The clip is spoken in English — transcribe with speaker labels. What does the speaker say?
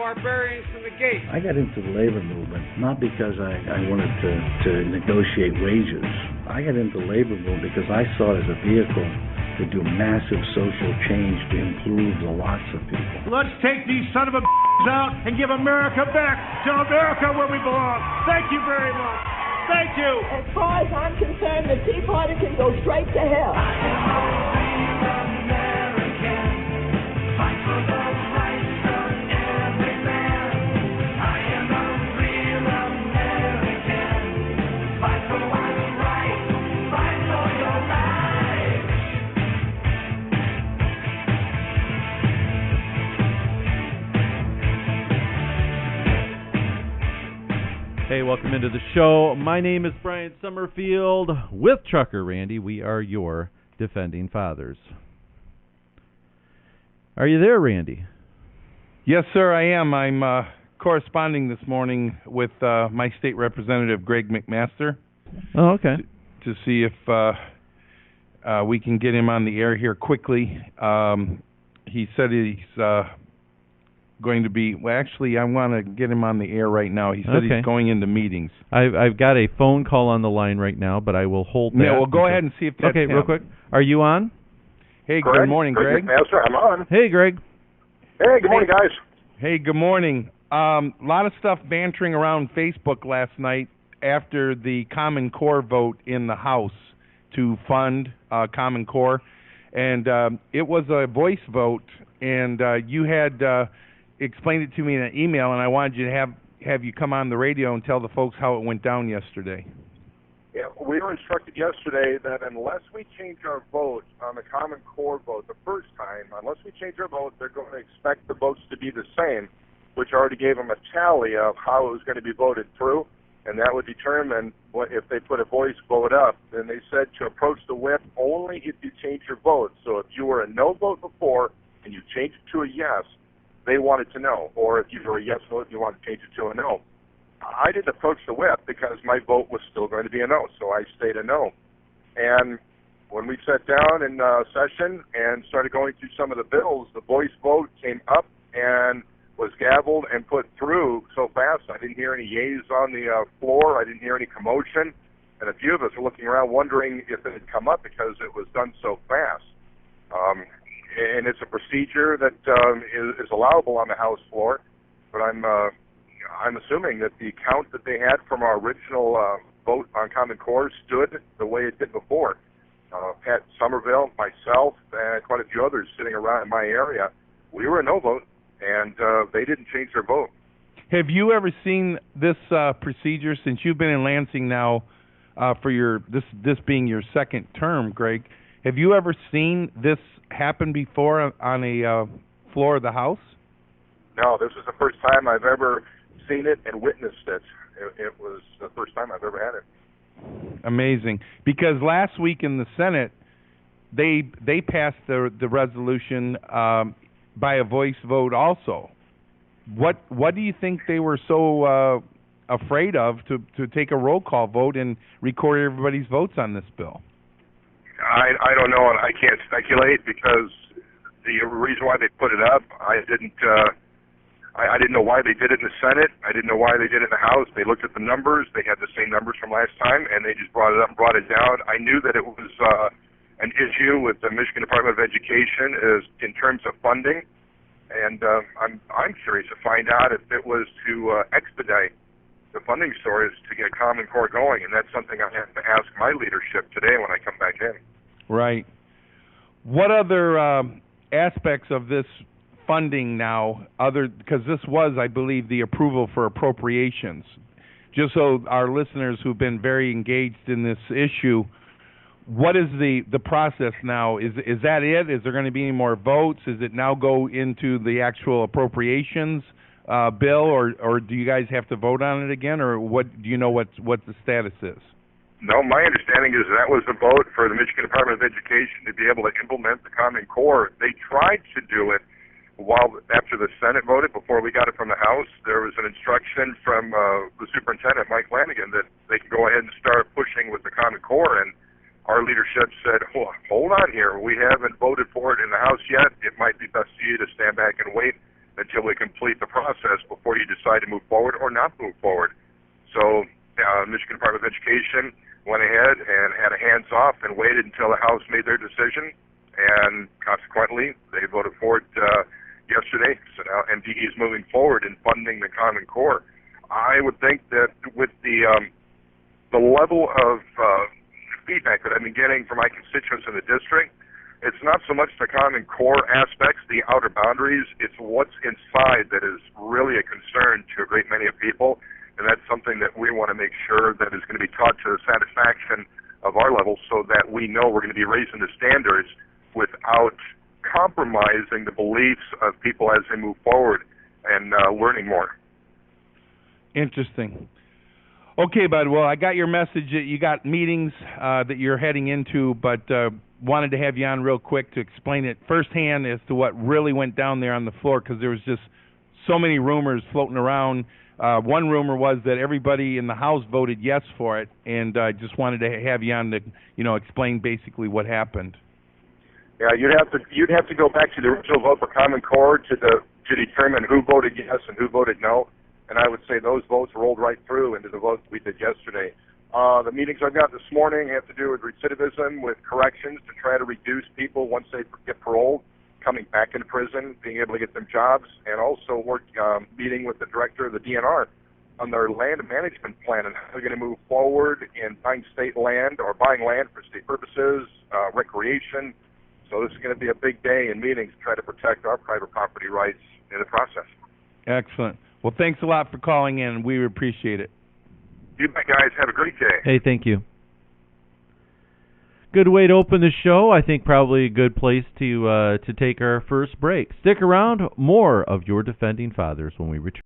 Speaker 1: barbarians from the gate.
Speaker 2: I got into the labor movement not because I wanted to negotiate wages. I got into the labor movement because I saw it as a vehicle to do massive social change to improve the lots of people.
Speaker 3: Let's take these son of a out and give America back to America where we belong. Thank you very much. Thank you.
Speaker 4: As far as I'm concerned, the Tea Party can go straight to hell. I am a real American. Fight for the rights of every man. I am a real American. Fight for what's right. Fight for your life.
Speaker 5: Hey, welcome into the show. My name is Brian Sommerfield with Trucker Randy. We are your defending fathers. Are you there, Randy?
Speaker 6: Yes, sir, I am. I'm corresponding this morning with my state representative, Greg MacMaster.
Speaker 5: Oh, okay.
Speaker 6: To see if we can get him on the air here quickly. He said he's going to be, well, actually, I want to get him on the air right now. He said he's going into meetings.
Speaker 5: I've got a phone call on the line right now, but I will hold that.
Speaker 6: Yeah, well, go ahead and see if that's him.
Speaker 5: Real quick. Are you on?
Speaker 6: Hey, good morning, Greg.
Speaker 7: MacMaster, I'm on.
Speaker 5: Hey, Greg.
Speaker 7: Hey, good morning, guys.
Speaker 6: Hey, good morning. A lot of stuff bantering around Facebook last night after the Common Core vote in the House to fund Common Core. And it was a voice vote, and you had explained it to me in an email, and I wanted you to have you come on the radio and tell the folks how it went down yesterday.
Speaker 7: Yeah, we were instructed yesterday that unless we change our vote on the Common Core vote the first time, unless we change our vote, they're going to expect the votes to be the same, which already gave them a tally of how it was going to be voted through, and that would determine what if they put a voice vote up. And they said to approach the whip only if you change your vote. So if you were a no vote before and you change it to a yes, they wanted to know, or if you were a yes vote, you want to change it to a no. I didn't approach the whip because my vote was still going to be a no, so I stayed a no. And when we sat down in session and started going through some of the bills, the voice vote came up and was gavelled and put through so fast. I didn't hear any yeas on the floor. I didn't hear any commotion. And a few of us were looking around wondering if it had come up because it was done so fast. And it's a procedure that is allowable on the House floor, but I'm assuming that the count that they had from our original vote on Common Core stood the way it did before. Pat Sommerfield, myself, and quite a few others sitting around in my area, we were a no vote, and they didn't change their vote.
Speaker 6: Have you ever seen this procedure since you've been in Lansing now for this being your second term, Greg? Have you ever seen this happen before on a floor of the House?
Speaker 7: No, this is the first time I've ever seen it and witnessed it. It was the first time I've ever had it.
Speaker 6: Amazing. Because last week in the Senate, they passed the resolution by a voice vote also. What do you think they were so afraid of to take a roll call vote and record everybody's votes on this bill?
Speaker 7: I don't know, and I can't speculate because the reason why they put it up, I didn't know why they did it in the Senate. I didn't know why they did it in the House. They looked at the numbers. They had the same numbers from last time, and they just brought it up and brought it down. I knew that it was an issue with the Michigan Department of Education in terms of funding, and I'm curious to find out if it was to expedite the funding source to get Common Core going, and that's something I have to ask my leadership today when I come back in.
Speaker 6: Right. What other aspects of this funding now, because this was, I believe, the approval for appropriations, just so our listeners who've been very engaged in this issue, what is the process now? Is that it? Is there going to be any more votes? Is it now go into the actual appropriations bill, or do you guys have to vote on it again, or what? Do you know what the status is?
Speaker 7: No, my understanding is that was the vote for the Michigan Department of Education to be able to implement the Common Core. They tried to do it after the Senate voted, before we got it from the House. There was an instruction from the superintendent, Mike Flanagan, that they could go ahead and start pushing with the Common Core, and our leadership said, hold on here. We haven't voted for it in the House yet. It might be best for you to stand back and wait until we complete the process before you decide to move forward or not move forward. So Michigan Department of Education went ahead and had a hands-off and waited until the House made their decision, and consequently, they voted for it yesterday. So now MDE is moving forward in funding the Common Core. I would think that with the level of feedback that I've been getting from my constituents in the district, it's not so much the Common Core aspects, the outer boundaries, it's what's inside that is really a concern to a great many of people, and that's something that we want to make sure that is going to be taught to the satisfaction of our level so that we know we're going to be raising the standards without compromising the beliefs of people as they move forward and learning more.
Speaker 6: Interesting. Okay, bud. Well, I got your message. You got meetings that you're heading into, but wanted to have you on real quick to explain it firsthand as to what really went down there on the floor, because there was just so many rumors floating around. One rumor was that everybody in the House voted yes for it, and I just wanted to have you on to, explain basically what happened.
Speaker 7: Yeah, you'd have to go back to the original vote for Common Core to determine who voted yes and who voted no. And I would say those votes rolled right through into the votes we did yesterday. The meetings I've got this morning have to do with recidivism, with corrections to try to reduce people once they get paroled, coming back into prison, being able to get them jobs, and also meeting with the director of the DNR on their land management plan and how they're going to move forward in buying state land or buying land for state purposes, recreation. So this is going to be a big day in meetings to try to protect our private property rights in the process.
Speaker 6: Excellent. Well, thanks a lot for calling in. We appreciate it.
Speaker 7: You bet, guys. Have a great day.
Speaker 5: Hey, thank you. Good way to open the show. I think probably a good place to take our first break. Stick around. More of Your Defending Fathers when we return.